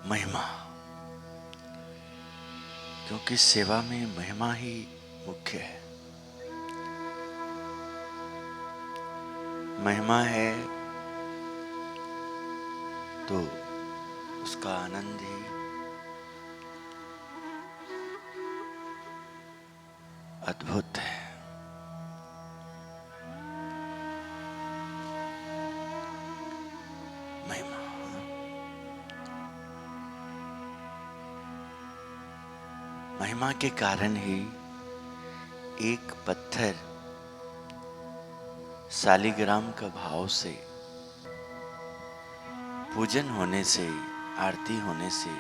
महिमा, क्योंकि सेवा में महिमा ही मुख्य है। महिमा है तो उसका आनंद ही अद्भुत है। महिमा, महिमा के कारण ही एक पत्थर शालिग्राम का भाव से, पूजन होने से, आरती होने से,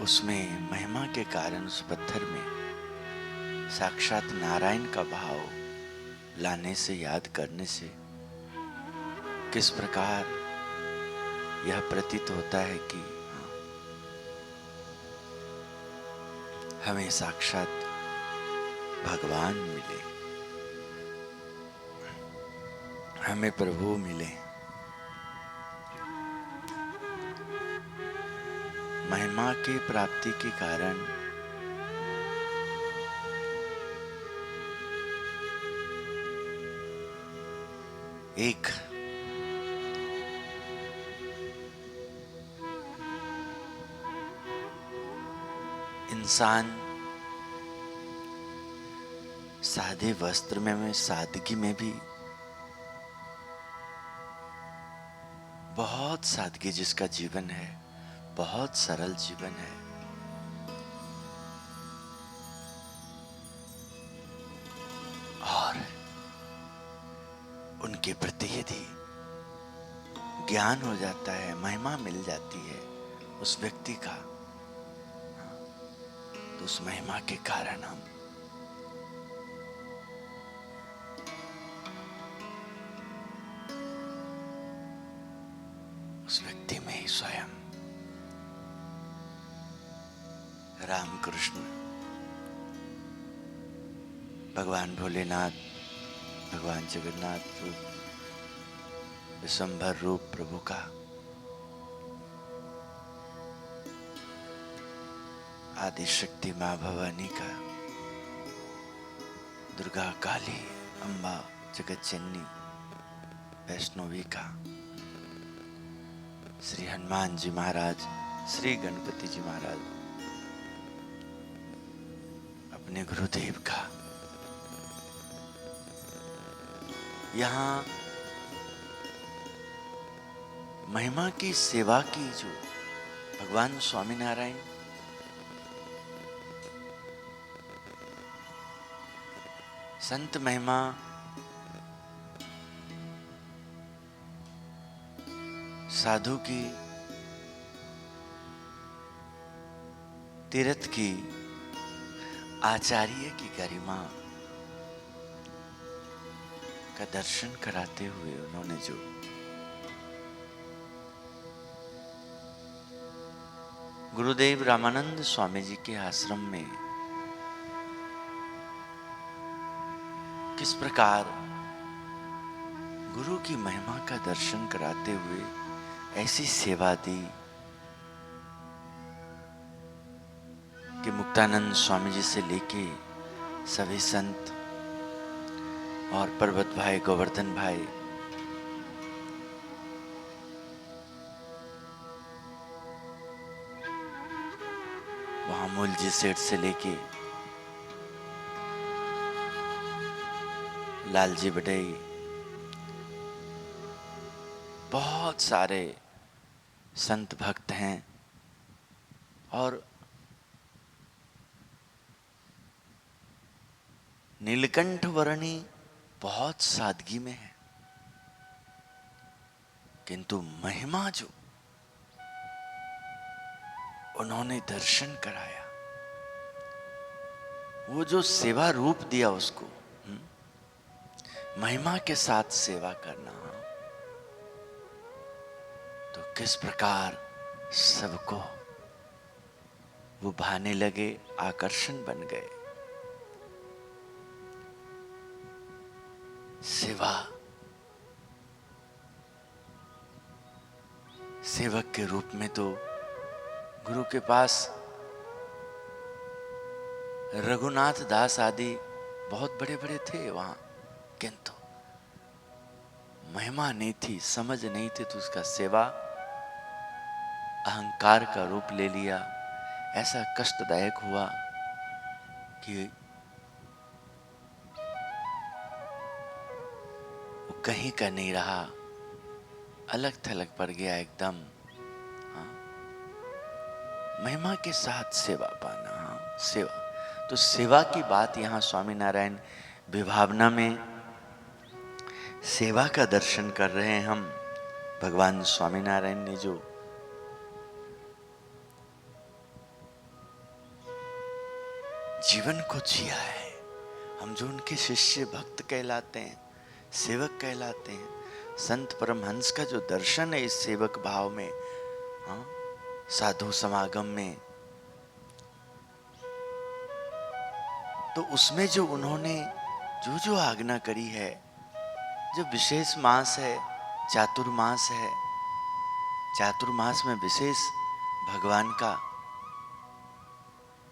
उसमें महिमा के कारण उस पत्थर में साक्षात नारायण का भाव लाने से, याद करने से किस प्रकार यह प्रतीत होता है कि हमें साक्षात भगवान मिले, हमें प्रभु मिले। महिमा की प्राप्ति के कारण एक इंसान सादे वस्त्र में सादगी में भी, बहुत सादगी जिसका जीवन है, बहुत सरल जीवन है, और उनके प्रति यदि ज्ञान हो जाता है, महिमा मिल जाती है उस व्यक्ति का, तो उस महिमा के कारण हम उस व्यक्ति में ही स्वयं रामकृष्ण, भगवान भोलेनाथ, भगवान जगन्नाथ रूप, विश्वंभर रूप प्रभु का आदि शक्ति माँ भवानी का, दुर्गा, काली, अम्बा, जगत जननी, वैष्णवी का, श्री हनुमान जी महाराज, श्री गणपति जी महाराज, अपने गुरुदेव का, यहाँ महिमा की सेवा की जो भगवान स्वामीनारायण संत महिमा साधु की, तीर्थ की, आचार्य की गरिमा का दर्शन कराते हुए उन्होंने जो गुरुदेव रामानंद स्वामी जी के आश्रम में किस प्रकार गुरु की महिमा का दर्शन कराते हुए ऐसी सेवा दी कि मुक्तानंद स्वामी जी से लेके सभी संत और पर्वत भाई, गोवर्धन भाई, वहां मूल जी सेठ से लेके लालजी बड़ई, बहुत सारे संत भक्त हैं और नीलकंठ वर्णी बहुत सादगी में है, किंतु महिमा जो उन्होंने दर्शन कराया, वो जो सेवा रूप दिया उसको, महिमा के साथ सेवा करना, तो किस प्रकार सबको वो भाने लगे, आकर्षण बन गए। सेवा सेवक के रूप में तो गुरु के पास रघुनाथ दास आदि बहुत बड़े बड़े थे वहां, किंतु महिमा नहीं थी, समझ नहीं थी, तो उसका सेवा अहंकार का रूप ले लिया। ऐसा कष्टदायक हुआ कि वो कहीं का नहीं रहा, अलग थलग पड़ गया एकदम। हाँ? महिमा के साथ सेवा पाना। हाँ, सेवा, तो सेवा की बात यहाँ स्वामी नारायण विभावना में सेवा का दर्शन कर रहे हैं हम। भगवान स्वामी नारायण ने जो जीवन को जिया है, हम जो उनके शिष्य भक्त कहलाते हैं, सेवक कहलाते हैं, संत परमहंस का जो दर्शन है इस सेवक भाव में, हाँ, साधु समागम में, तो उसमें जो उन्होंने जो जो आज्ञा करी है, जो विशेष मास है, चातुर्मास है, चातुर्मास में विशेष भगवान का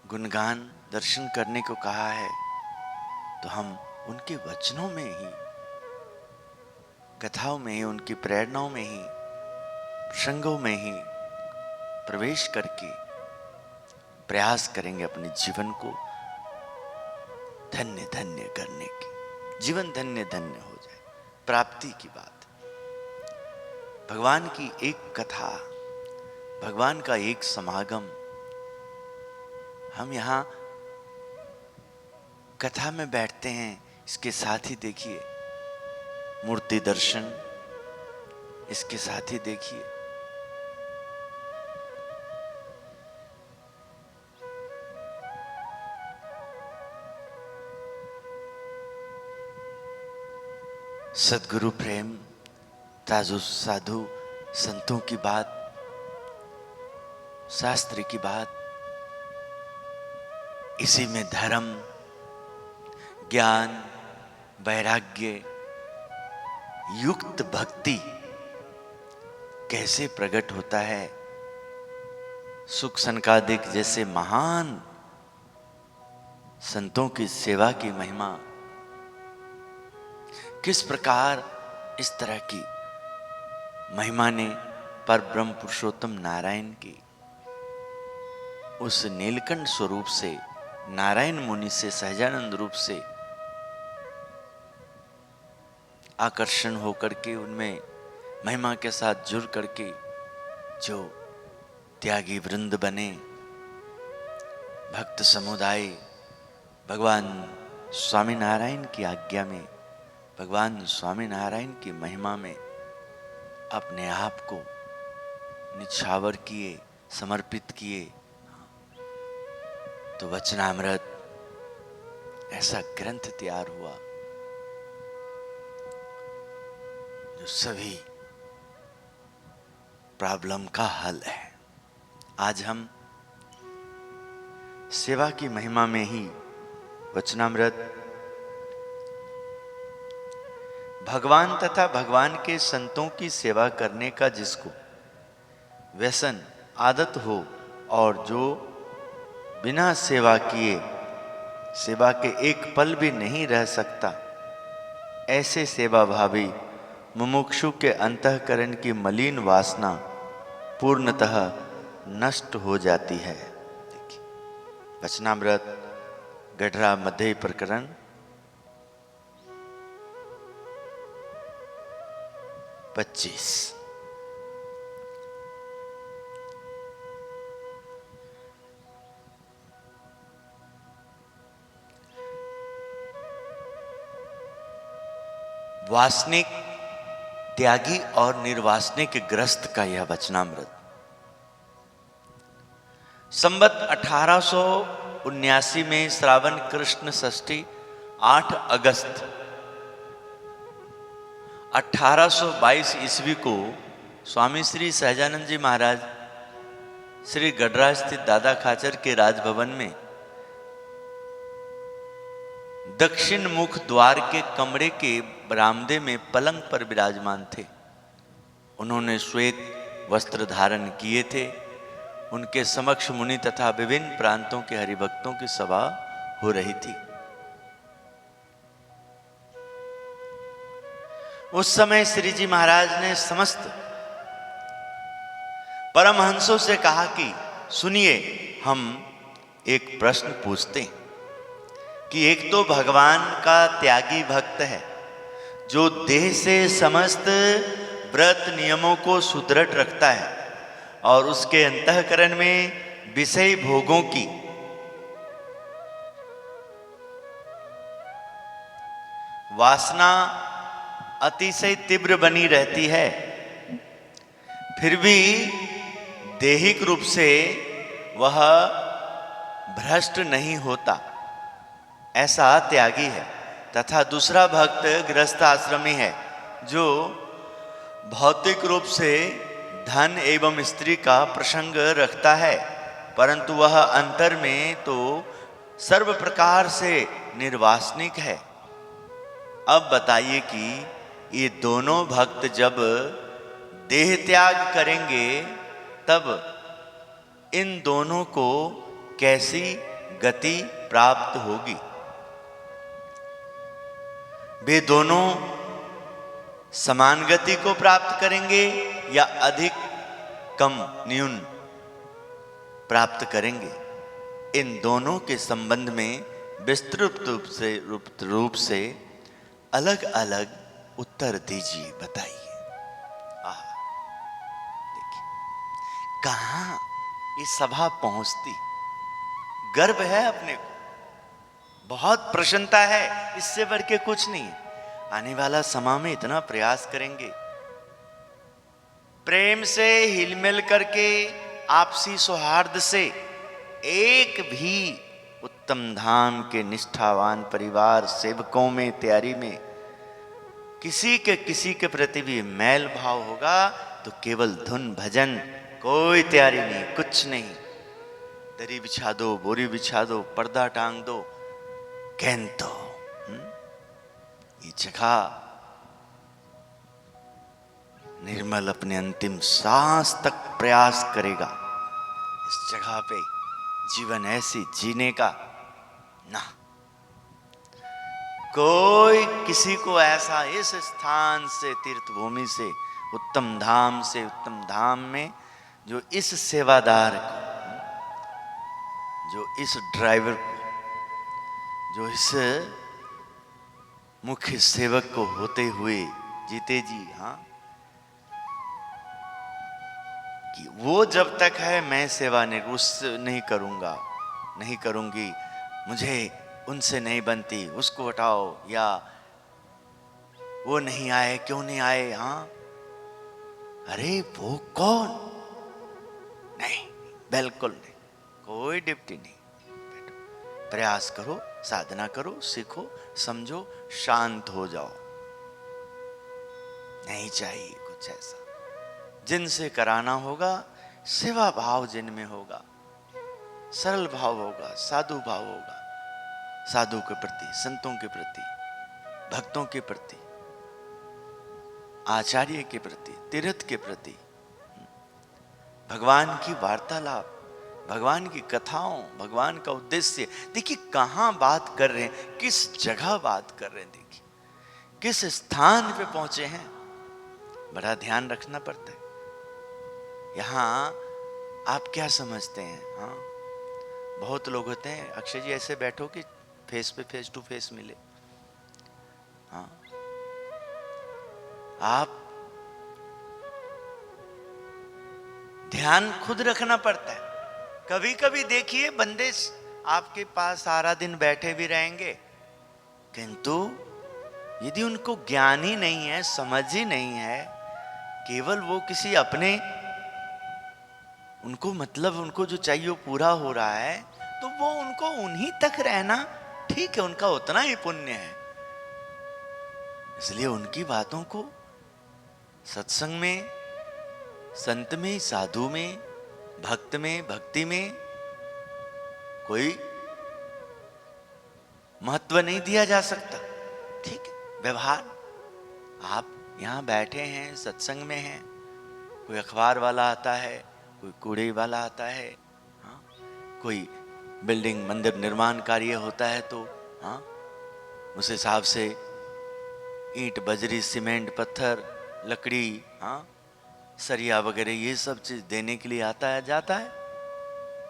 गुणगान दर्शन करने को कहा है, तो हम उनके वचनों में ही, कथाओं में ही, उनकी प्रेरणाओं में ही, प्रसंगों में ही प्रवेश करके प्रयास करेंगे अपने जीवन को धन्य धन्य करने की, जीवन धन्य धन्य हो जाए, प्राप्ति की बात। भगवान की एक कथा, भगवान का एक समागम, हम यहाँ कथा में बैठते हैं, इसके साथ ही देखिए मूर्ति दर्शन, इसके साथ ही देखिए सद्गुरु प्रेम, ताजु साधु संतों की बात, शास्त्र की बात, इसी में धर्म, ज्ञान, वैराग्य, युक्त भक्ति कैसे प्रकट होता है। सुख सनकादिक जैसे महान संतों की सेवा की महिमा किस प्रकार इस तरह की महिमा ने पर ब्रह्म पुरुषोत्तम नारायण की उस नीलकंठ स्वरूप से, नारायण मुनि से, सहजानंद रूप से आकर्षण होकर के उनमें महिमा के साथ जुड़ करके जो त्यागी वृंद बने, भक्त समुदाय भगवान स्वामी नारायण की आज्ञा में, भगवान स्वामी नारायण की महिमा में अपने आप को निछावर किए, समर्पित किए, तो वचनामृत ऐसा ग्रंथ तैयार हुआ जो सभी प्रॉब्लम का हल है। आज हम सेवा की महिमा में ही वचनामृत भगवान तथा भगवान के संतों की सेवा करने का जिसको व्यसन आदत हो और जो बिना सेवा किए सेवा के एक पल भी नहीं रह सकता, ऐसे सेवा भावी मुमुक्षु के अंतःकरण की मलिन वासना पूर्णतः नष्ट हो जाती है। देखिए वचनामृत गढ़रा मध्य प्रकरण 25। वासनिक, त्यागी और निर्वासनिक ग्रस्त का यह वचनामृत संवत 1879 में श्रावण कृष्ण षष्ठी 8 अगस्त 1822 ईस्वी को स्वामी श्री सहजानंद जी महाराज श्री गढ़रा स्थित दादा खाचर के राजभवन में दक्षिण मुख द्वार के कमरे के बरामदे में पलंग पर विराजमान थे। उन्होंने श्वेत वस्त्र धारण किए थे। उनके समक्ष मुनि तथा विभिन्न प्रांतों के हरिभक्तों की सभा हो रही थी। उस समय श्री जी महाराज ने समस्त परमहंसों से कहा कि सुनिए, हम एक प्रश्न पूछते हैं कि एक तो भगवान का त्यागी भक्त है जो देह से समस्त व्रत नियमों को सुदृढ़ रखता है और उसके अंतःकरण में विषय भोगों की वासना अतिशय तीव्र बनी रहती है, फिर भी दैहिक रूप से वह भ्रष्ट नहीं होता, ऐसा त्यागी है। तथा दूसरा भक्त गृहस्थ आश्रमी है जो भौतिक रूप से धन एवं स्त्री का प्रसंग रखता है, परंतु वह अंतर में तो सर्व प्रकार से निर्वासनिक है। अब बताइए कि ये दोनों भक्त जब देह त्याग करेंगे तब इन दोनों को कैसी गति प्राप्त होगी? वे दोनों समान गति को प्राप्त करेंगे या अधिक कम न्यून प्राप्त करेंगे? इन दोनों के संबंध में विस्तृत रूप से अलग अलग उत्तर दीजिए, बताइए। देखिए कहां ये सभा पहुंचती, गर्व है अपने को, बहुत प्रसन्नता है, इससे बढ़ के कुछ नहीं। आने वाला समय में इतना प्रयास करेंगे, प्रेम से हिलमिल करके आपसी सौहार्द से एक भी उत्तम धाम के निष्ठावान परिवार सेवकों में तैयारी में किसी के प्रति भी मैल भाव होगा तो केवल धुन भजन, कोई तैयारी नहीं, कुछ नहीं। दरी बिछा दो, बोरी बिछा दो, पर्दा टांग दो, कैंतो ये जगह निर्मल अपने अंतिम सांस तक प्रयास करेगा इस जगह पे जीवन ऐसे जीने का ना। कोई किसी को ऐसा इस स्थान से, तीर्थ भूमि से, उत्तम धाम में जो इस सेवादार को, जो इस ड्राइवर को, जो इस मुख्य सेवक को होते हुए जीते जी, हाँ, कि वो जब तक है मैं सेवा नहीं करूंगा, नहीं करूंगी, मुझे उनसे नहीं बनती, उसको हटाओ, या वो नहीं आए, क्यों नहीं आए, हाँ, अरे वो कौन, नहीं, बिल्कुल नहीं, कोई डिप्टी नहीं। प्रयास करो, साधना करो, सीखो, समझो, शांत हो जाओ। नहीं चाहिए कुछ ऐसा। जिनसे कराना होगा सेवा भाव जिनमें होगा, सरल भाव होगा, साधु भाव होगा, साधु के प्रति, संतों के प्रति, भक्तों के प्रति, आचार्य के प्रति, तीर्थ के प्रति, भगवान की वार्तालाप, भगवान की कथाओं, भगवान का उद्देश्य। देखिए कहां बात कर रहे हैं, किस जगह बात कर रहे हैं, देखिए किस स्थान पे पहुंचे हैं, बड़ा ध्यान रखना पड़ता है। यहां आप क्या समझते हैं, हाँ, बहुत लोग होते हैं, अक्षय जी ऐसे बैठो कि फेस पे फेस टू फेस मिले, हाँ, आप ध्यान खुद रखना पड़ता है। कभी कभी देखिए बंदे आपके पास सारा दिन बैठे भी रहेंगे, किंतु यदि उनको ज्ञान ही नहीं है, समझ ही नहीं है, केवल वो किसी अपने, उनको मतलब उनको जो चाहिए वो पूरा हो रहा है, तो वो उनको उन्हीं तक रहना ठीक है, उनका उतना ही पुण्य है। इसलिए उनकी बातों को सत्संग में, संत में, साधु में, भक्त में, भक्ति में कोई महत्व नहीं दिया जा सकता। ठीक है, व्यवहार, आप यहां बैठे हैं, सत्संग में हैं, कोई अखबार वाला आता है, कोई कूड़े वाला आता है, हाँ, कोई बिल्डिंग मंदिर निर्माण कार्य होता है तो हाँ, उस हिसाब से ईंट बजरी सीमेंट पत्थर लकड़ी हाँ, सरिया वगैरह ये सब चीज देने के लिए आता है जाता है।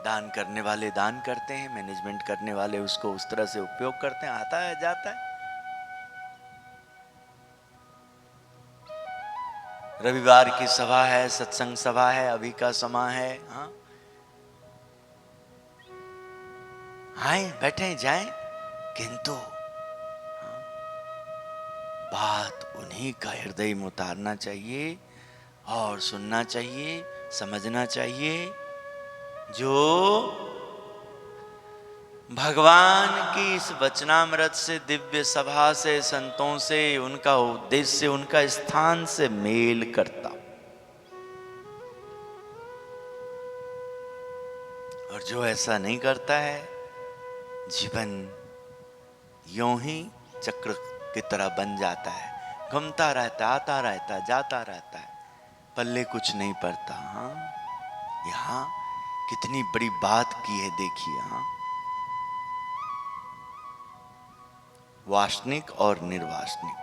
दान करने वाले दान करते हैं, मैनेजमेंट करने वाले उसको उस तरह से उपयोग करते हैं, आता है जाता है। रविवार की सभा है, सत्संग सभा है, अभी का समय है, हाँ, आए बैठे जाएं, किंतु हाँ, बात उन्हीं का हृदय में उतारना चाहिए और सुनना चाहिए, समझना चाहिए, जो भगवान की इस वचनामृत से, दिव्य सभा से, संतों से, उनका उद्देश्य, उनका स्थान से मेल करता। और जो ऐसा नहीं करता है, जीवन यूं ही चक्र की तरह बन जाता है, घूमता रहता, आता रहता, जाता रहता है, पल्ले कुछ नहीं पड़ता। हाँ, यहां कितनी बड़ी बात की है देखिए। हाँ, वासनिक और निर्वासनिक,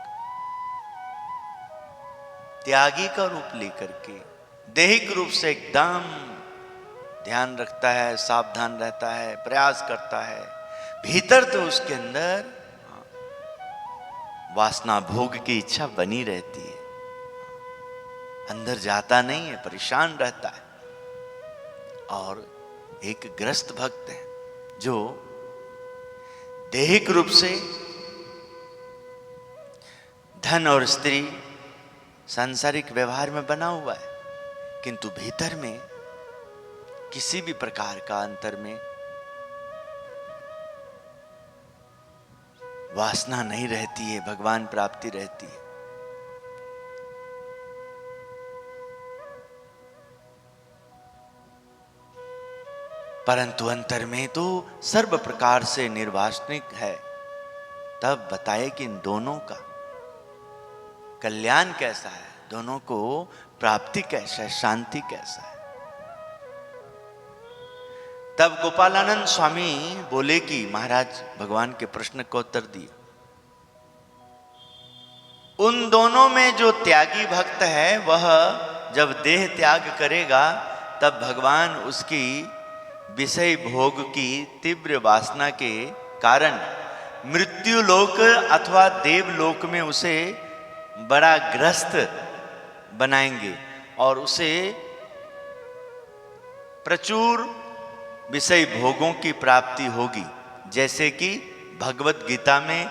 त्यागी का रूप लेकर के दैहिक रूप से एकदम ध्यान रखता है, सावधान रहता है, प्रयास करता है, भीतर तो उसके अंदर वासना भोग की इच्छा बनी रहती है, अंदर जाता नहीं है, परेशान रहता है। और एक ग्रस्त भक्त है जो दैहिक रूप से धन और स्त्री सांसारिक व्यवहार में बना हुआ है, किंतु भीतर में किसी भी प्रकार का अंतर में वासना नहीं रहती है, भगवान प्राप्ति रहती है। परंतु अंतर में तो सर्व प्रकार से निर्वासनिक है। तब बताए कि इन दोनों का कल्याण कैसा है, दोनों को प्राप्ति कैसा है, शांति कैसा है। तब गोपालानंद स्वामी बोले कि महाराज, भगवान के प्रश्न को उत्तर दिया, उन दोनों में जो त्यागी भक्त है वह जब देह त्याग करेगा तब भगवान उसकी विषय भोग की तीव्र वासना के कारण मृत्यु लोक अथवा देवलोक में उसे बड़ा ग्रस्त बनाएंगे और उसे प्रचुर विषय भोगों की प्राप्ति होगी। जैसे कि भगवत गीता में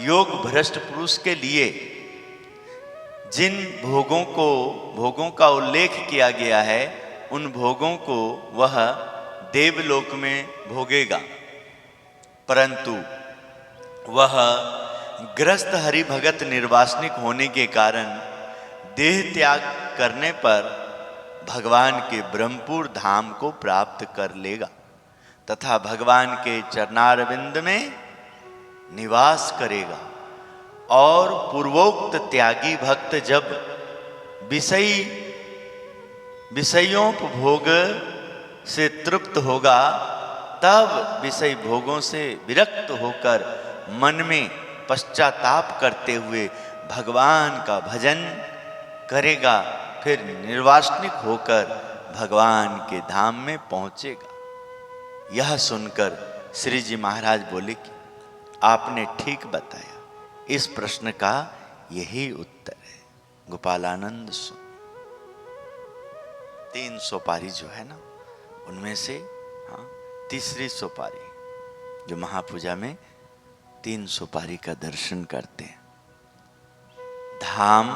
योग भ्रष्ट पुरुष के लिए जिन भोगों का उल्लेख किया गया है, उन भोगों को वह देवलोक में भोगेगा, परंतु वह ग्रस्त हरि भगत निर्वासनिक होने के कारण देह त्याग करने पर भगवान के ब्रह्मपुर धाम को प्राप्त कर लेगा तथा भगवान के चरणारविंद में निवास करेगा। और पूर्वोक्त त्यागी भक्त जब विषयोपभोग से तृप्त होगा तब विषय भोगों से विरक्त होकर मन में पश्चाताप करते हुए भगवान का भजन करेगा, फिर निर्वासनिक होकर भगवान के धाम में पहुंचेगा। यह सुनकर श्री जी महाराज बोले कि आपने ठीक बताया, इस प्रश्न का यही उत्तर है। गोपालानंद सुन, 3 सोपारी जो है ना, उनमें से हाँ, तीसरी सोपारी जो महापूजा में 3 सोपारी का दर्शन करते हैं, धाम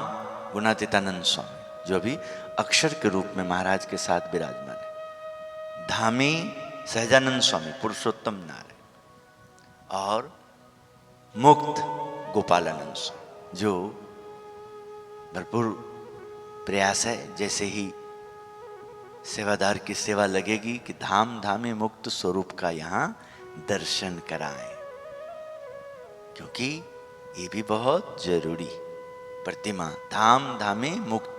गुणातीतानंद स्वामी जो अभी अक्षर के रूप में महाराज के साथ विराजमान है, धामी सहजानंद स्वामी पुरुषोत्तम नारायण, और मुक्त गोपालानंद स्वामी जो भरपूर प्रयास है। जैसे ही सेवादार की सेवा लगेगी कि धाम धामे मुक्त स्वरूप का यहाँ दर्शन कराएं, क्योंकि ये भी बहुत जरूरी प्रतिमा, धाम धामे मुक्त।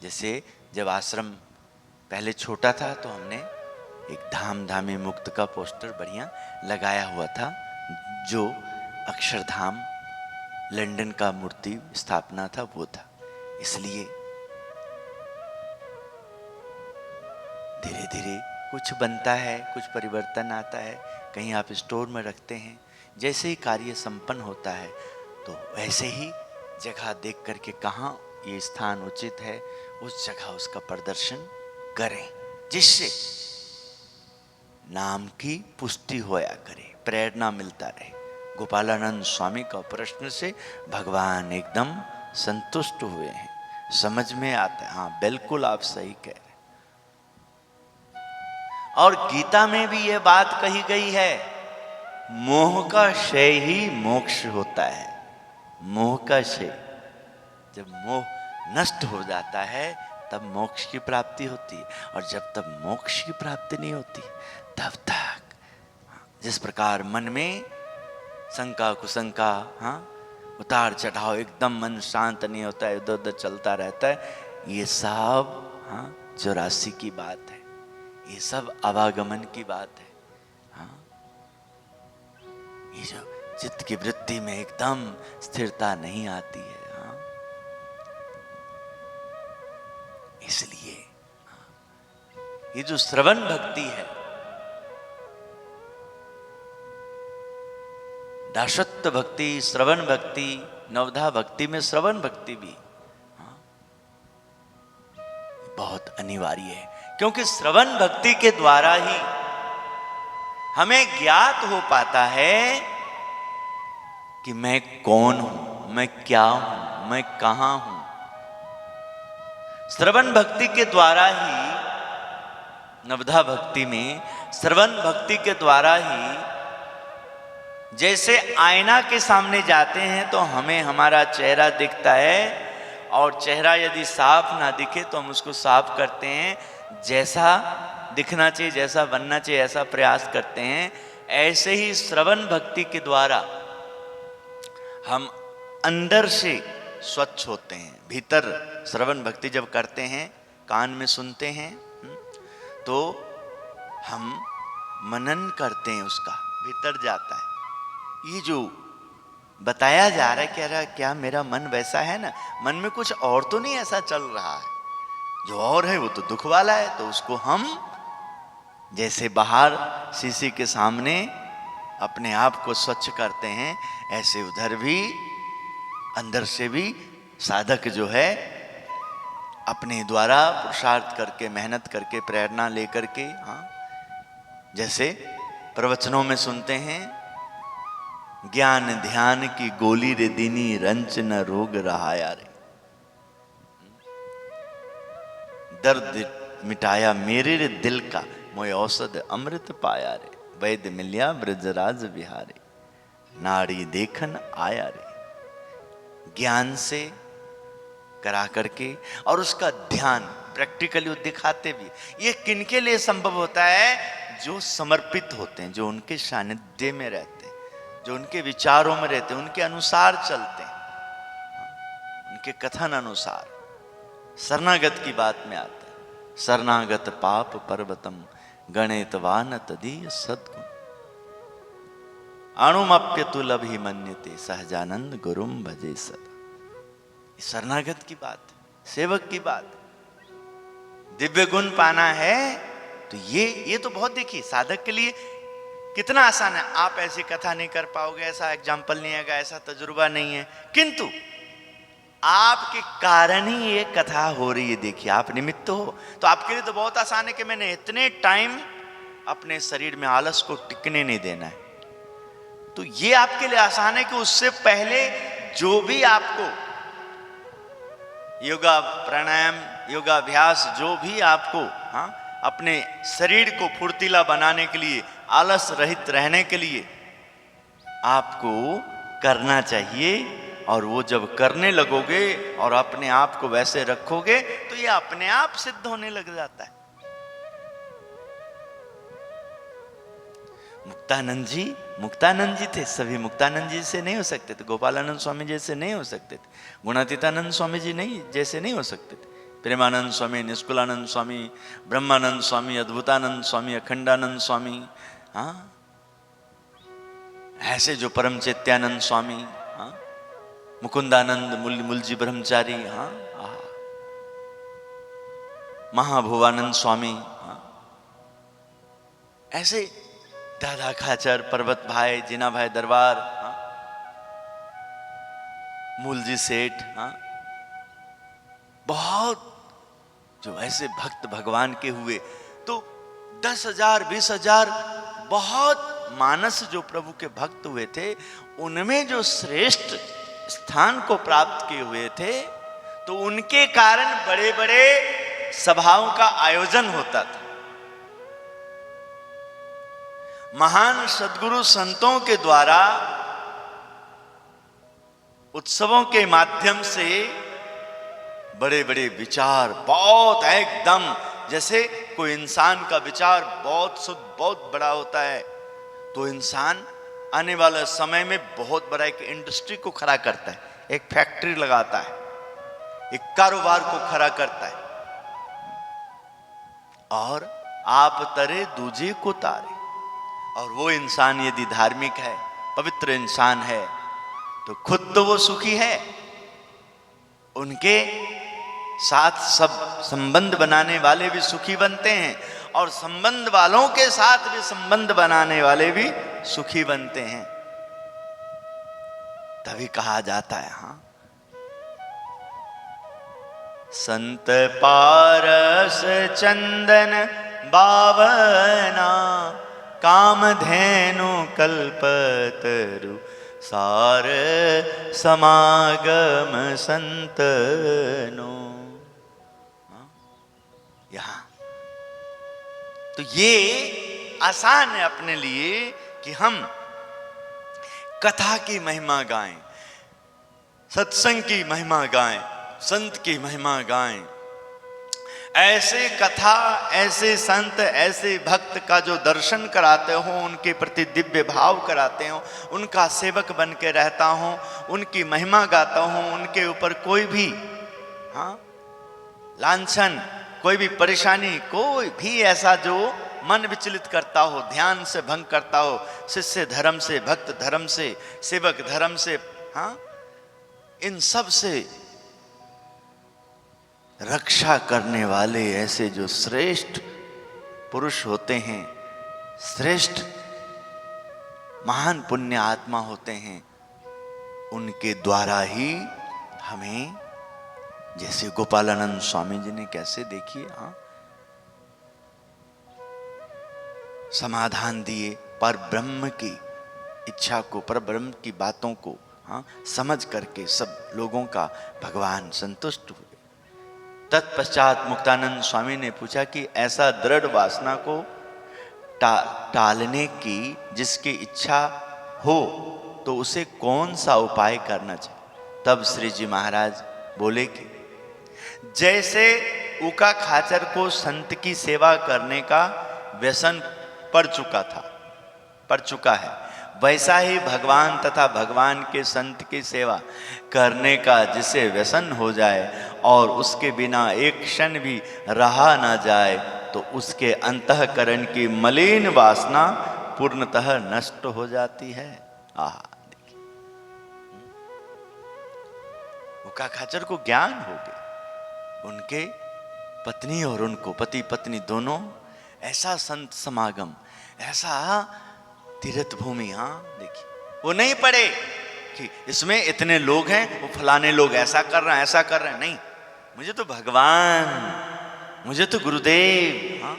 जैसे जब आश्रम पहले छोटा था तो हमने एक धाम धामी मुक्त का पोस्टर बढ़िया लगाया हुआ था, जो अक्षरधाम लंदन का मूर्ति स्थापना था वो था। इसलिए धीरे धीरे कुछ बनता है, कुछ परिवर्तन आता है, कहीं आप स्टोर में रखते हैं, जैसे ही कार्य संपन्न होता है तो वैसे ही जगह देख करके कहाँ ये स्थान उचित है उस जगह उसका प्रदर्शन करें, जिससे नाम की पुष्टि होया करे, प्रेरणा मिलता रहे। गोपालानंद स्वामी का प्रश्न से भगवान एकदम संतुष्ट हुए हैं, समझ में आता है, हाँ बिल्कुल आप सही कह रहे। और गीता में भी यह बात कही गई है, मोह का क्षय ही मोक्ष होता है। मोह का क्षय, जब मोह नष्ट हो जाता है तब मोक्ष की प्राप्ति होती है, और जब तक मोक्ष की प्राप्ति नहीं होती तब तक जिस प्रकार मन में शंका कुशंका, हाँ उतार चढ़ाव, एकदम मन शांत नहीं होता है, इधर उधर चलता रहता है, ये सब हाँ 84 की बात है, ये सब आवागमन की बात है। हाँ ये जो चित्त की वृत्ति में एकदम स्थिरता नहीं आती है, हाँ इसलिए ये जो श्रवण भक्ति है, दासत्व भक्ति, श्रवण भक्ति, नवधा भक्ति में श्रवण भक्ति भी हाँ बहुत अनिवार्य है, क्योंकि श्रवण भक्ति के द्वारा ही हमें ज्ञात हो पाता है कि मैं कौन हूं, मैं क्या हूं, मैं कहां हूं। श्रवण भक्ति के द्वारा ही, नवधा भक्ति में श्रवण भक्ति के द्वारा ही, जैसे आईना के सामने जाते हैं तो हमें हमारा चेहरा दिखता है, और चेहरा यदि साफ ना दिखे तो हम उसको साफ करते हैं, जैसा दिखना चाहिए, जैसा बनना चाहिए ऐसा प्रयास करते हैं। ऐसे ही श्रवण भक्ति के द्वारा हम अंदर से स्वच्छ होते हैं। भीतर श्रवण भक्ति जब करते हैं, कान में सुनते हैं, तो हम मनन करते हैं, उसका भीतर जाता है। ये जो बताया जा रहा है, कह रहा है क्या मेरा मन वैसा है ना, मन में कुछ और तो नहीं ऐसा चल रहा है, जो और है वो तो दुख वाला है। तो उसको हम जैसे बाहर शीशे के सामने अपने आप को स्वच्छ करते हैं, ऐसे उधर भी अंदर से भी साधक जो है अपने द्वारा पुरुषार्थ करके, मेहनत करके, प्रेरणा लेकर के, हाँ जैसे प्रवचनों में सुनते हैं, ज्ञान ध्यान की गोली रे दीनी, रंच न रोग रहाया रे, दर्द मिटाया मेरे रे दिल का, मोय औषध अमृत पाया रे, वैद्य मिल्या ब्रजराज बिहारे, नाड़ी देखन आया रे। ज्ञान से करा करके और उसका ध्यान प्रैक्टिकली वो दिखाते भी। ये किनके लिए संभव होता है? जो समर्पित होते हैं, जो उनके सानिध्य में रहते हैं, जो उनके विचारों में रहते हैं, उनके अनुसार चलते हैं, उनके कथन अनुसार। शरणागत की बात में आता है, शरणागत पाप पर्वतम गणितवान तदीय सद्गुण, अणुमप्य तुलभी मन्यते सहजानंद गुरुम भजे सदा। शरणागत की बात, सेवक की बात। दिव्य गुण पाना है तो ये तो बहुत, देखिए साधक के लिए कितना आसान है। आप ऐसी कथा नहीं कर पाओगे, ऐसा एग्जाम्पल नहीं आएगा, ऐसा तजुर्बा नहीं है, किंतु आपके कारण ही ये कथा हो रही है। देखिए आप निमित्त हो, तो आपके लिए तो बहुत आसान है कि मैंने इतने टाइम अपने शरीर में आलस को टिकने नहीं देना है। तो ये आपके लिए आसान है कि उससे पहले जो भी आपको योगा प्राणायाम योगाभ्यास जो भी आपको हाँ अपने शरीर को फुर्तीला बनाने के लिए, आलस रहित रहने के लिए आपको करना चाहिए। और वो जब करने लगोगे और अपने आप को वैसे रखोगे तो ये अपने आप सिद्ध होने लग जाता है। मुक्तानंद जी थे, सभी मुक्तानंद जी से नहीं हो सकते थे, गोपालानंद स्वामी जैसे नहीं हो सकते थे, गुणातीतानंद स्वामी जी नहीं जैसे नहीं हो सकते थे, प्रेमानंद स्वामी, निष्कुलानंद स्वामी, ब्रह्मानंद स्वामी, अद्भुतानंद स्वामी, अखंडानंद स्वामी, हाँ, ऐसे जो परम चैत्यानंद स्वामी, हाँ, मुकुंदानंद मुलजी ब्रह्मचारी, हाँ, महाभुवानंद स्वामी, हाँ, ऐसे दादा खाचर, पर्वत भाई, जीना भाई दरबार, हाँ, मूलजी सेठ, हाँ, बहुत जो ऐसे भक्त भगवान के हुए, तो 10,000 20,000 बहुत मानस जो प्रभु के भक्त हुए थे, उनमें जो श्रेष्ठ स्थान को प्राप्त किए हुए थे, तो उनके कारण बड़े बड़े सभाओं का आयोजन होता था। महान सद्गुरु संतों के द्वारा उत्सवों के माध्यम से बड़े बड़े विचार, बहुत एकदम जैसे कोई इंसान का विचार बहुत शुद्ध, बहुत बड़ा होता है, तो इंसान आने वाले समय में बहुत बड़ा एक इंडस्ट्री को खड़ा करता है, एक फैक्ट्री लगाता है, एक कारोबार को खड़ा करता है। और आप तरे दूजे को तारे, और वो इंसान यदि धार्मिक है, पवित्र इंसान है, तो खुद तो वो सुखी है, उनके साथ सब संबंध बनाने वाले भी सुखी बनते हैं, और संबंध वालों के साथ भी संबंध बनाने वाले भी सुखी बनते हैं। तभी कहा जाता है, हाँ, संत पारस चंदन बावना, कामधेनु कल्पतरु, सार समागम संतनो। यहां तो ये आसान है अपने लिए कि हम कथा की महिमा गाएं, सत्संग की महिमा गाएं, संत की महिमा गाएं। ऐसे कथा, ऐसे संत, ऐसे भक्त का जो दर्शन कराते हो, उनके प्रति दिव्य भाव कराते हो, उनका सेवक बन के रहता हूं, उनकी महिमा गाता हूं, उनके ऊपर कोई भी, हाँ, लांछन, कोई भी परेशानी, कोई भी ऐसा जो मन विचलित करता हो, ध्यान से भंग करता हो, शिष्य धर्म से, भक्त धर्म से, सेवक धर्म से, हाँ, इन सब से रक्षा करने वाले ऐसे जो श्रेष्ठ पुरुष होते हैं, श्रेष्ठ महान पुण्य आत्मा होते हैं, उनके द्वारा ही हमें, जैसे गोपालानंद स्वामी जी ने कैसे, देखिए, हाँ, समाधान दिए, पर ब्रह्म की इच्छा को, पर ब्रह्म की बातों को, हाँ, समझ करके सब लोगों का भगवान संतुष्ट हुए। तत्पश्चात मुक्तानंद स्वामी ने पूछा कि ऐसा दृढ़ वासना को टालने की जिसकी इच्छा हो, तो उसे कौन सा उपाय करना चाहिए। तब श्री जी महाराज बोले कि जैसे उका खाचर को संत की सेवा करने का व्यसन पड़ चुका है, वैसा ही भगवान तथा भगवान के संत की सेवा करने का जिसे व्यसन हो जाए और उसके बिना एक क्षण भी रहा ना जाए, तो उसके अंतःकरण की मलिन वासना पूर्णतः नष्ट हो जाती है। आह, देखिए, उका खाचर को ज्ञान हो गया, उनके पत्नी और उनको, पति पत्नी दोनों, ऐसा संत समागम, ऐसा तीर्थ भूमि, हाँ, देखिए, वो नहीं पड़े कि इसमें इतने लोग हैं, वो फलाने लोग ऐसा कर रहे हैं, ऐसा कर रहे हैं, नहीं, मुझे तो भगवान, मुझे तो गुरुदेव, हाँ,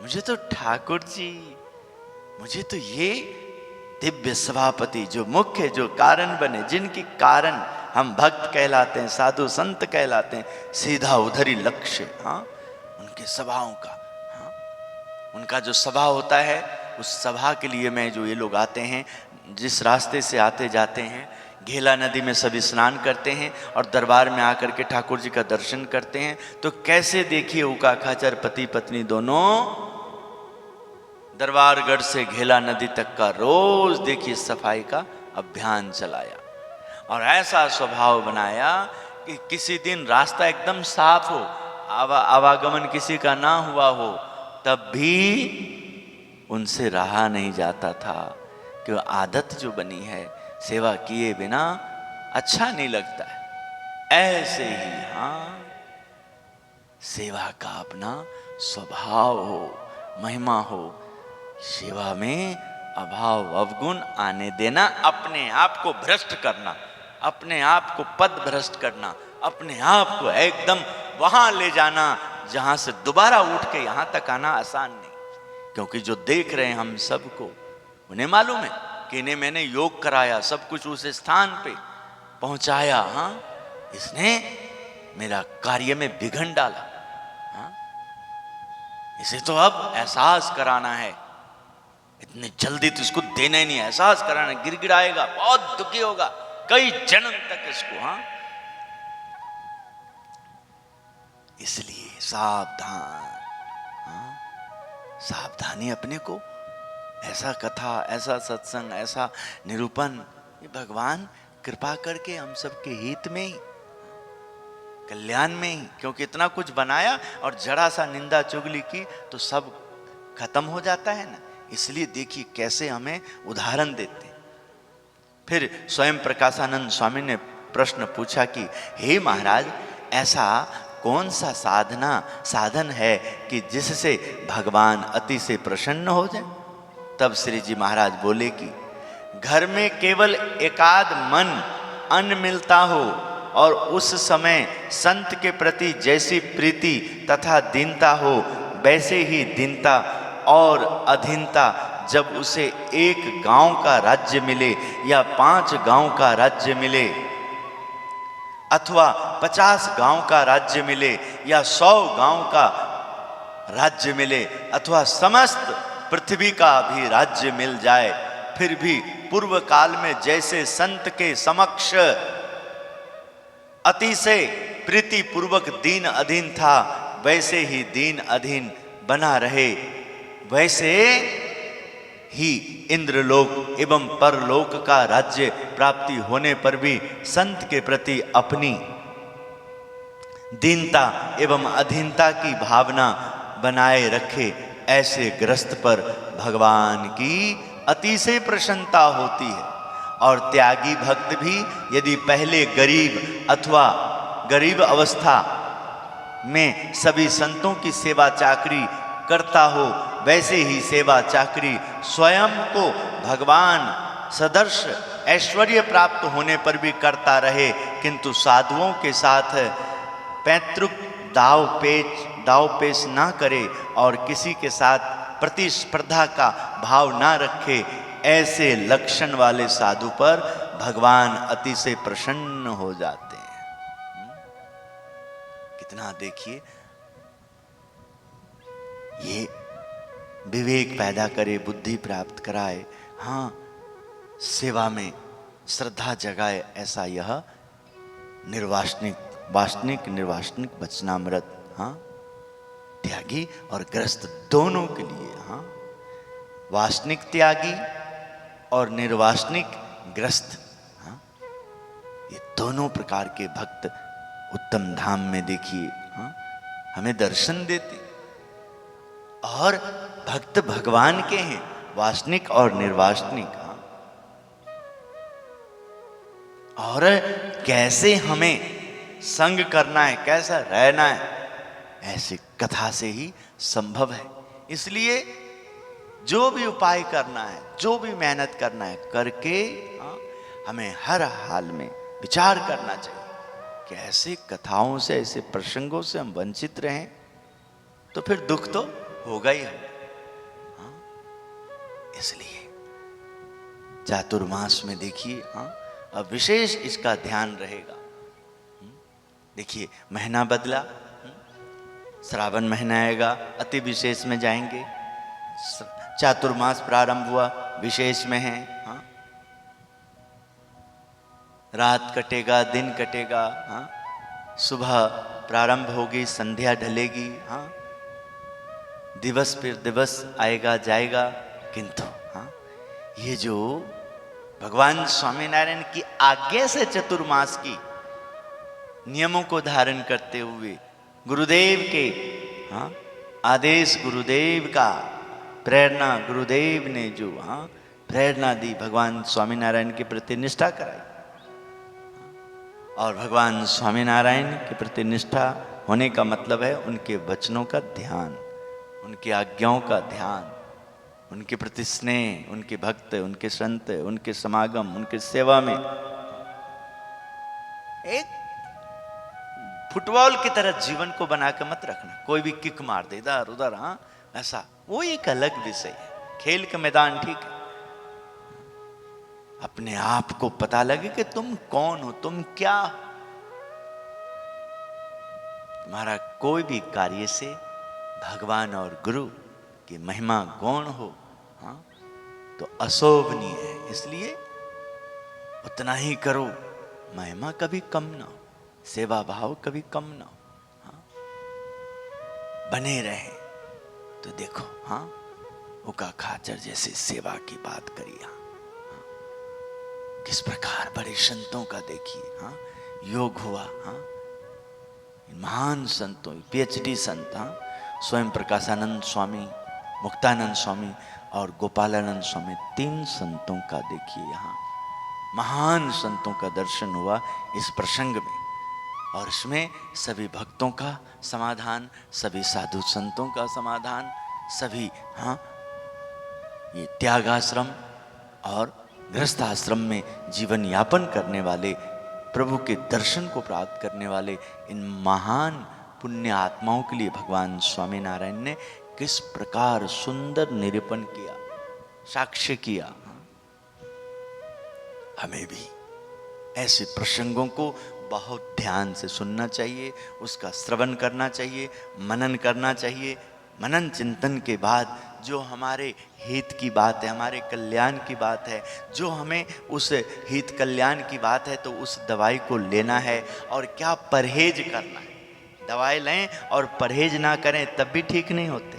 मुझे तो ठाकुर जी, मुझे तो ये दिव्य सभापति जो मुख्य, जो कारण बने, जिनके कारण हम भक्त कहलाते हैं, साधु संत कहलाते हैं, सीधा उधर ही लक्ष्य, हाँ, उनके सभाओं का, हाँ, उनका जो सभा होता है, उस सभा के लिए में जो ये लोग आते हैं, जिस रास्ते से आते जाते हैं, घेला नदी में सभी स्नान करते हैं और दरबार में आकर के ठाकुर जी का दर्शन करते हैं, तो कैसे देखिए उका खाचर पति पत्नी दोनों दरबारगढ़ से घेला नदी तक का रोज देखिए सफाई का अभियान चलाया, और ऐसा स्वभाव बनाया कि किसी दिन रास्ता एकदम साफ हो, आवागमन किसी का ना हुआ हो, तब भी उनसे रहा नहीं जाता था कि वो आदत जो बनी है सेवा किए बिना अच्छा नहीं लगता है। ऐसे ही हाँ, सेवा का अपना स्वभाव हो, महिमा हो, सेवा में अभाव अवगुण आने देना, अपने आप को भ्रष्ट करना, अपने आप को पद भ्रष्ट करना, अपने आप को एकदम वहां ले जाना जहां से दोबारा उठ के यहां तक आना आसान नहीं। क्योंकि जो देख रहे हैं हम सबको, उन्हें मालूम है कि इन्हें मैंने योग कराया, सब कुछ उस स्थान पे पहुंचाया, हाँ, इसने मेरा कार्य में विघन डाला, हाँ, इसे तो अब एहसास कराना है, इतनी जल्दी तो इसको देना ही नहीं, एहसास कराना, गिड़गिड़ाएगा, बहुत दुखी होगा कई जन्म तक इसको, हाँ। इसलिए सावधान, हाँ, सावधानी अपने को, ऐसा कथा, ऐसा सत्संग, ऐसा निरूपण, ये भगवान कृपा करके हम सबके हित में ही, कल्याण में ही, क्योंकि इतना कुछ बनाया और जरा सा निंदा चुगली की तो सब खत्म हो जाता है ना। इसलिए देखिए कैसे हमें उदाहरण देते हैं। फिर स्वयं प्रकाशानंद स्वामी ने प्रश्न पूछा कि हे महाराज, ऐसा कौन सा साधन है कि जिससे भगवान अति से प्रसन्न हो जाए? तब श्री जी महाराज बोले कि घर में केवल एकाध मन अन्न मिलता हो और उस समय संत के प्रति जैसी प्रीति तथा दीनता हो, वैसे ही दीनता और अधीनता जब उसे एक गांव का राज्य मिले या 5 गांव का राज्य मिले अथवा 50 गांव का राज्य मिले या 100 गांव का राज्य मिले अथवा समस्त पृथ्वी का भी राज्य मिल जाए, फिर भी पूर्व काल में जैसे संत के समक्ष अति से प्रीति पूर्वक दीन अधीन था, वैसे ही दीन अधीन बना रहे, वैसे ही इंद्रलोक एवं परलोक का राज्य प्राप्ति होने पर भी संत के प्रति अपनी दीनता एवं अधीनता की भावना बनाए रखे, ऐसे ग्रस्त पर भगवान की अति से प्रसन्नता होती है। और त्यागी भक्त भी यदि पहले गरीब अथवा गरीब अवस्था में सभी संतों की सेवा चाकरी करता हो, वैसे ही सेवा चाकरी स्वयं को भगवान सदर्श ऐश्वर्य प्राप्त होने पर भी करता रहे, किंतु साधुओं के साथ पैतृक दाव पेश ना करे और किसी के साथ प्रतिस्पर्धा का भाव ना रखे, ऐसे लक्षण वाले साधु पर भगवान अति से प्रसन्न हो जाते हैं। कितना देखिए, ये विवेक पैदा करे, बुद्धि प्राप्त कराए, हाँ, सेवा में श्रद्धा जगाए, ऐसा यह निर्वासनिक वचनामृत, हाँ, त्यागी और ग्रस्त दोनों के लिए, हाँ, वासनिक त्यागी और निर्वासनिक ग्रस्त, हाँ, ये दोनों प्रकार के भक्त उत्तम धाम में देखिए, हाँ, हमें दर्शन देते। और भक्त भगवान के हैं, वासनिक और निर्वासनिक, हाँ। और कैसे हमें संग करना है, कैसा रहना है, ऐसी कथा से ही संभव है। इसलिए जो भी उपाय करना है, जो भी मेहनत करना है करके, हाँ, हमें हर हाल में विचार करना चाहिए कि ऐसे कथाओं से, ऐसे प्रसंगों से हम वंचित रहें तो फिर दुख तो होगा ही, हाँ। इसलिए चातुर्मास में देखिए, हाँ, अब विशेष इसका ध्यान रहेगा। देखिए महीना बदला, श्रावण महीना आएगा, अति विशेष में जाएंगे, चातुर्मास प्रारंभ हुआ, विशेष में है, हाँ, रात कटेगा, दिन कटेगा, हाँ, सुबह प्रारंभ होगी, संध्या ढलेगी, हाँ, दिवस फिर दिवस आएगा जाएगा, किंतु हाँ, ये जो भगवान स्वामीनारायण की आज्ञा से चतुर्मास की नियमों को धारण करते हुए गुरुदेव के, हाँ, आदेश गुरुदेव का, प्रेरणा गुरुदेव ने जो, हाँ, प्रेरणा दी, भगवान स्वामीनारायण के प्रति निष्ठा कराई। और भगवान स्वामीनारायण के प्रति निष्ठा होने का मतलब है उनके वचनों का ध्यान, उनकी आज्ञाओं का ध्यान, उनके प्रति स्नेह, उनके भक्त, उनके संत, उनके समागम, उनके सेवा में। एक फुटबॉल की तरह जीवन को बना के मत रखना, कोई भी किक मार दे इधर उधर, हाँ, ऐसा, वो एक अलग विषय है। खेल का मैदान ठीक है, अपने आप को पता लगे कि तुम कौन हो, तुम क्या हो। तुम्हारा कोई भी कार्य से भगवान और गुरु की महिमा गौण हो, हाँ, तो अशोभनीय है। इसलिए उतना ही करो, महिमा कभी कम ना हो, सेवा भाव कभी कम ना हो, हाँ, बने रहे। तो देखो, हाँ, उका खाचर जैसे सेवा की बात करी, हाँ, किस प्रकार बड़े संतों का देखिए, हाँ, योग हुआ, हाँ, महान संतों, पीएचडी संत, हाँ, स्वयं प्रकाशानंद स्वामी, मुक्तानंद स्वामी और गोपालानंद स्वामी, 3 संतों का देखिए, यहाँ महान संतों का दर्शन हुआ इस प्रसंग में। और इसमें सभी भक्तों का समाधान, सभी साधु संतों का समाधान, सभी, हाँ, ये त्यागाश्रम और गृहस्थाश्रम में जीवन यापन करने वाले, प्रभु के दर्शन को प्राप्त करने वाले इन महान पुण्य आत्माओं के लिए भगवान स्वामीनारायण ने किस प्रकार सुंदर निरूपण किया, साक्ष्य किया। हमें भी ऐसे प्रसंगों को बहुत ध्यान से सुनना चाहिए, उसका श्रवण करना चाहिए, मनन करना चाहिए। मनन चिंतन के बाद जो हमारे हित की बात है, हमारे कल्याण की बात है, जो हमें उस हित कल्याण की बात है, तो उस दवाई को लेना है और क्या परहेज करना है। दवाई लें और परहेज ना करें तब भी ठीक नहीं होते।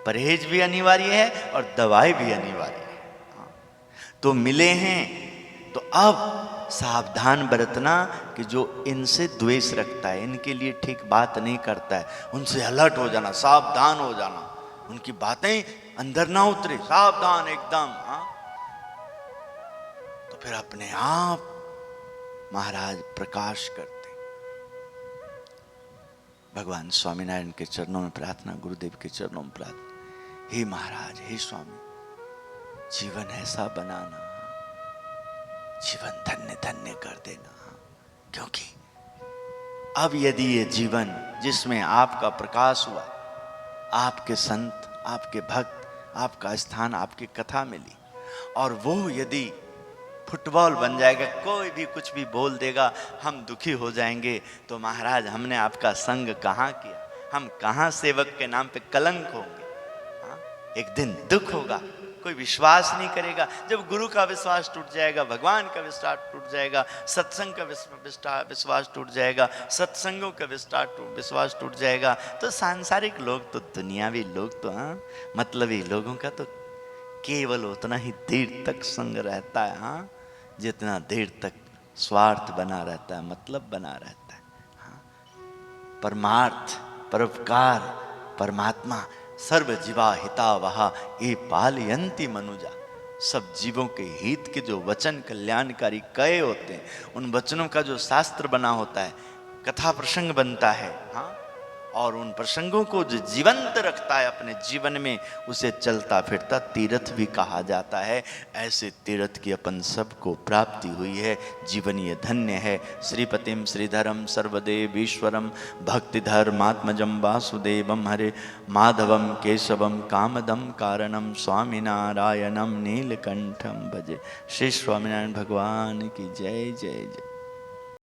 परहेज भी अनिवार्य है और दवाई भी अनिवार्य है। तो मिले हैं तो अब सावधान बरतना कि जो इनसे द्वेष रखता है, इनके लिए ठीक बात नहीं करता है, उनसे अलर्ट हो जाना, सावधान हो जाना, उनकी बातें अंदर ना उतरे, सावधान एकदम, हाँ। तो फिर अपने आप महाराज प्रकाश करते। भगवान स्वामीनारायण के चरणों में प्रार्थना, गुरुदेव के चरणों में प्रार्थना, हे महाराज, हे स्वामी, जीवन ऐसा बनाना, जीवन धन्य धन्य कर देना। क्योंकि अब यदि ये जीवन जिसमें आपका प्रकाश हुआ, आपके संत, आपके भक्त, आपका स्थान, आपकी कथा मिली, और वो यदि फुटबॉल बन जाएगा, कोई भी कुछ भी बोल देगा, हम दुखी हो जाएंगे, तो महाराज हमने आपका संग कहाँ किया, हम कहाँ सेवक के नाम पे कलंक होंगे। हाँ? एक दिन दुख होगा, कोई विश्वास नहीं करेगा। जब गुरु का विश्वास टूट जाएगा, भगवान का विश्वास टूट जाएगा, सत्संग का विश्वास टूट जाएगा, सत्संगों का विश्वास टूट जाएगा, तो सांसारिक लोग तो, दुनियावी लोग तो, हाँ, मतलबी लोगों का तो केवल उतना ही देर तक संग रहता है, हाँ, जितना देर तक स्वार्थ बना रहता है, मतलब बना रहता है। हाँ? परमार्थ, परोपकार, परमात्मा, सर्व जीवा हितावहा ये पालयंती मनुजा, सब जीवों के हित के जो वचन कल्याणकारी कहे होते हैं, उन वचनों का जो शास्त्र बना होता है, कथा प्रसंग बनता है, हाँ, और उन प्रसंगों को जो जीवंत रखता है अपने जीवन में, उसे चलता फिरता तीर्थ भी कहा जाता है। ऐसे तीर्थ की अपन सबको प्राप्ति हुई है, जीवन ये धन्य है। श्रीपतिम श्रीधरम सर्वदेव ईश्वरम भक्तिधर्मात्मजम वासुदेवम हरे माधवम केशवम कामदम कारणम स्वामीनारायणम नीलकंठम भजे। श्री स्वामीनारायण भगवान की जय जय जय।